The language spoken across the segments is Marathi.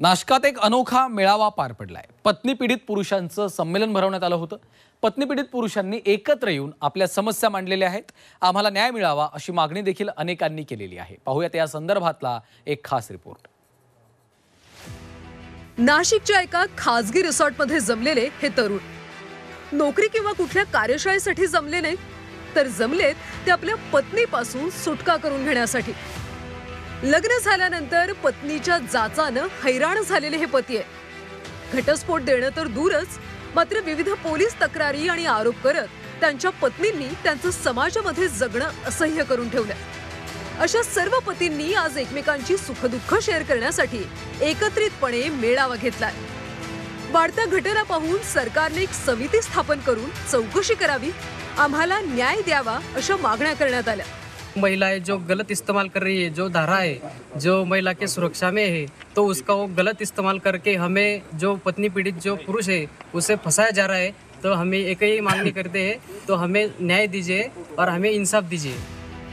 नाशकात एक अनोखा मेळावा पार पडलाय। पत्नी पीडित पुरुषांचं संमेलन भरवण्यात आलं होतं। पत्नी पीडित पुरुषांनी एकत्र येऊन आपल्या समस्या मांडलेल्या आहेत। आम्हाला न्याय मिळावा अशी मागणी देखील अनेकांनी केलेली आहे। पाहूयात या संदर्भातला एक खास रिपोर्ट। नाशिकच्या एका खासगी रिसॉर्टमध्ये जमलेले हे तरुण नोकरी किंवा कुठल्या कार्यशाळेसाठी जमले नाही, तर जमलेत ते आपल्या पत्नीपासून सुटका करून घेण्यासाठी। लग्न झाल्यानंतर पत्नीच्या जाचानं हैराण झालेले हे पती आहे। घटस्फोट देणं तर दूरच, मात्र विविध पोलीस तक्रारी आणि आरोप करत त्यांच्या पत्नींनी त्यांचं समाजामध्ये जगणं असह्य करून ठेवलं। अशा सर्व पतींनी आज एकमेकांची सुखदुःख शेअर करण्यासाठी एकत्रितपणे मेळावा घेतलाय। वाढत्या घटना पाहून सरकारने एक समिती स्थापन करून चौकशी करावी, आम्हाला न्याय द्यावा अशा मागण्या करण्यात आल्या। महिलाएं जो गलत इस्तेमाल कर रही है, जो धारा है जो महिला के सुरक्षा में है, तो उसका वो गलत इस्तेमाल करके हमें जो पत्नी पीड़ित जो पुरुष है उसे फंसाया जा रहा है। तो हमें एक ही मांगनी करते हैं, तो हमें न्याय दीजिए और हमें इंसाफ दीजिए।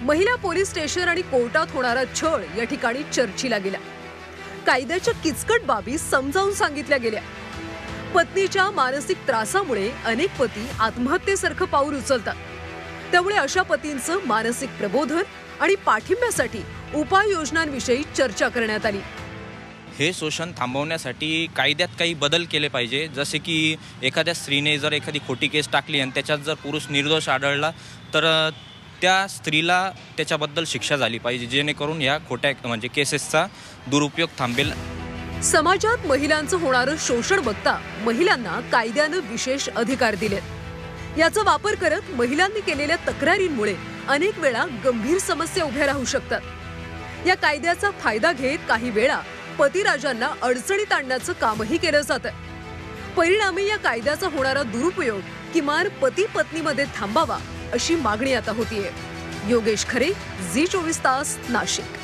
महिला पोलीस स्टेशन आणि कोर्टात होणारा छळ या ठिकाणी चर्चेला गेला। कायद्याच्या किचकट बाबी समजावून सांगितल्या गेल्या। पत्नीच्या मानसिक त्रासामुळे अनेक पती आत्महत्येसारखं पाऊल उचलतात, त्यामुळे अशा पतींचं मानसिक प्रबोधन आणि पाठिंब्यासाठी उपाययोजनांविषयी चर्चा करण्यात आली। हे शोषण थांबवण्यासाठी कायद्यात काही बदल केले पाहिजे, जसे की एखाद्या स्त्रीने जर एखादी खोटी केस टाकली आणि त्याच्यात जर पुरुष निर्दोष आढळला तर त्या स्त्रीला त्याच्याबद्दल शिक्षा झाली पाहिजे, जेणेकरून या खोट्या म्हणजे केसेसचा दुरुपयोग थांबेल। समाजात महिलांचं होणारं शोषण बघता महिलांना कायद्यानं विशेष अधिकार दिलेत। याचा वापर करत महिलांनी केलेल्या तक्रारींमुळे अनेक वेळा गंभीर समस्या उभ्या राहू शकतात। या कायद्याचा फायदा घेत काही वेळा पतिराजांना अडचणीत आणण्याचं कामही केलं जातं। परिणामी या कायद्याचा होणारा दुरुपयोग किमान पती पत्नीमध्ये थांबावा अशी मागणी आता होतीये। योगेश खरे, झी 24 तास, नाशिक।